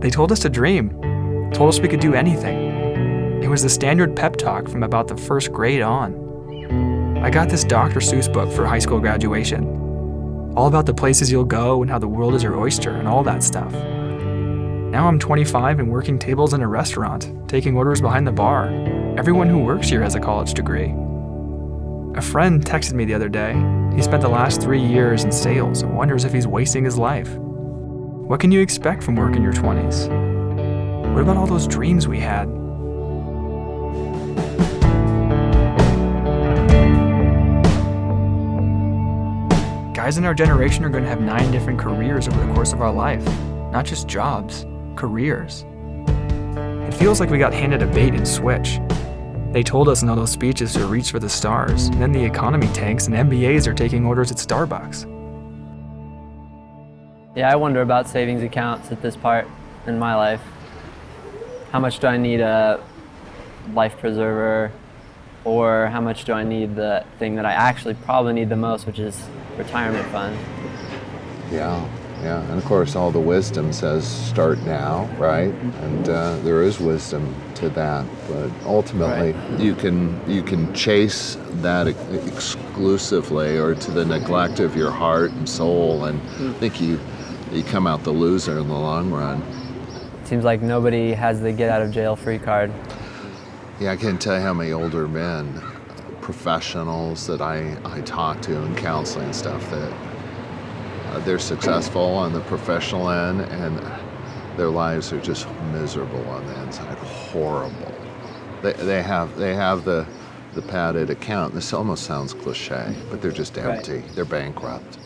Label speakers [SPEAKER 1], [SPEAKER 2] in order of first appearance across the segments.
[SPEAKER 1] They told us to dream, told us we could do anything. It was the standard pep talk from about the first grade on. I got this Dr. Seuss book for high school graduation, all about the places you'll go and how the world is your oyster and all that stuff. Now I'm 25 and working tables in a restaurant, taking orders behind the bar. Everyone who works here has a college degree. A friend texted me the other day. He spent the last 3 years in sales and wonders if he's wasting his life. What can you expect from work in your 20s? What about all those dreams we had? Guys in our generation are going to have 9 different careers over the course of our life, not just jobs, careers. It feels like we got handed a bait and switch. They told us in all those speeches to reach for the stars, and then the economy tanks and MBAs are taking orders at Starbucks.
[SPEAKER 2] Yeah, I wonder about savings accounts at this part in my life. How much do I need a life preserver, or how much do I need the thing that I actually probably need the most, which is retirement fund?
[SPEAKER 3] Yeah, and of course all the wisdom says start now, right? And there is wisdom to that, but ultimately you can chase that exclusively or to the neglect of your heart and soul, and I think you come out the loser in the long run.
[SPEAKER 2] Seems like nobody has the get out of jail free card.
[SPEAKER 3] Yeah, I can't tell you how many older men, professionals that I talk to in counseling and stuff, that they're successful on the professional end and their lives are just miserable on the inside, horrible. They have the padded account. This almost sounds cliche, but they're just empty. Right. They're bankrupt.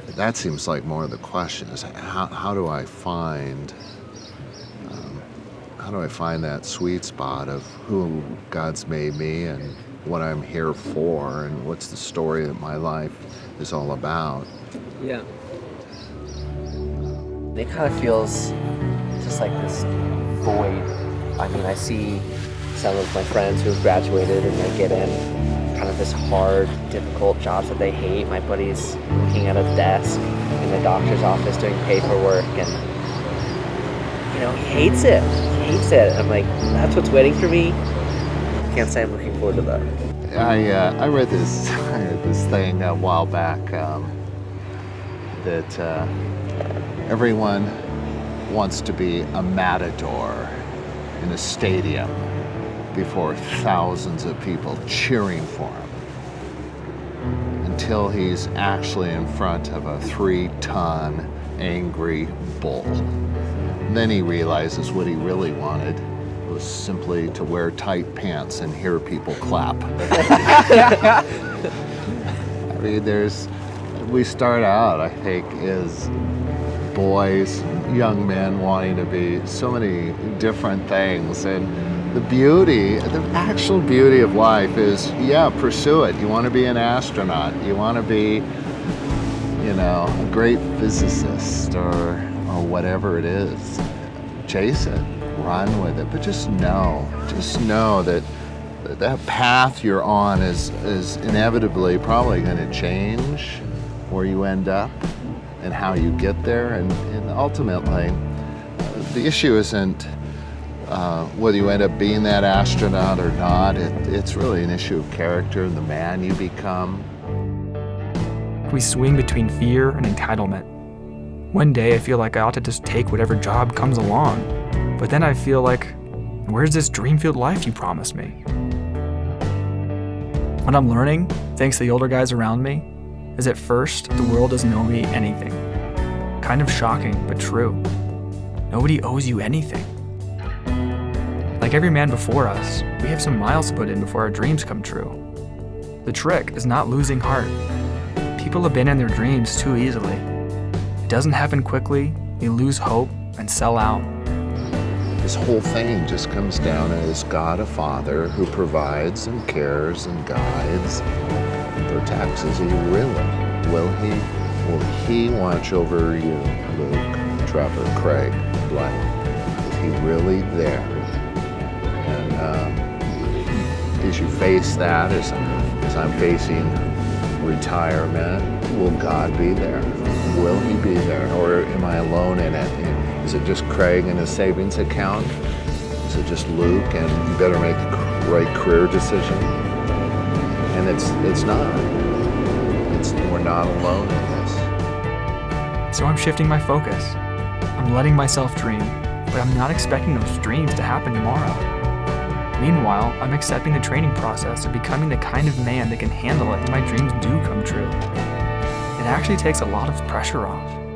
[SPEAKER 3] And that seems like more of the question is how do I find that sweet spot of who God's made me and what I'm here for and what's the story that my life is all about.
[SPEAKER 2] Yeah.
[SPEAKER 4] It kind of feels just like this void. I mean, I see some of my friends who have graduated and they get in kind of this hard, difficult jobs that they hate. My buddy's working at a desk in the doctor's office doing paperwork, and he hates it. I'm like, that's what's waiting for me. Can't say I'm looking forward to that.
[SPEAKER 3] I read this thing a while back that everyone wants to be a matador in a stadium before thousands of people cheering for him until he's actually in front of a 3-ton angry bull. And then he realizes what he really wanted was simply to wear tight pants and hear people clap. I mean, we start out, I think, as boys, young men wanting to be so many different things. And the actual beauty of life is, pursue it. You want to be an astronaut. You want to be, a great physicist or whatever it is. Chase it. Run with it, but just know that path you're on is inevitably probably going to change where you end up and how you get there, and ultimately the issue isn't whether you end up being that astronaut or not. It's really an issue of character and the man you become.
[SPEAKER 1] We swing between fear and entitlement. One day I feel like I ought to just take whatever job comes along. But then I feel like, where's this dream-filled life you promised me? What I'm learning, thanks to the older guys around me, is at first, the world doesn't owe me anything. Kind of shocking, but true. Nobody owes you anything. Like every man before us, we have some miles to put in before our dreams come true. The trick is not losing heart. People abandon their dreams too easily. It doesn't happen quickly, you lose hope and sell out.
[SPEAKER 3] This whole thing just comes down as God a Father who provides and cares and guides and protects. Is He really? Will He watch over you, Luke, Trevor, Craig, Blaine? Is He really there? And as you face that, as I'm facing retirement? Will God be there? Will he be there? Or am I alone in it? Is it just Craig and his savings account? Is it just Luke and you better make the right career decision? And it's not. We're not alone in this.
[SPEAKER 1] So I'm shifting my focus. I'm letting myself dream, but I'm not expecting those dreams to happen tomorrow. Meanwhile, I'm accepting the training process of becoming the kind of man that can handle it when my dreams do come true. It actually takes a lot of pressure off.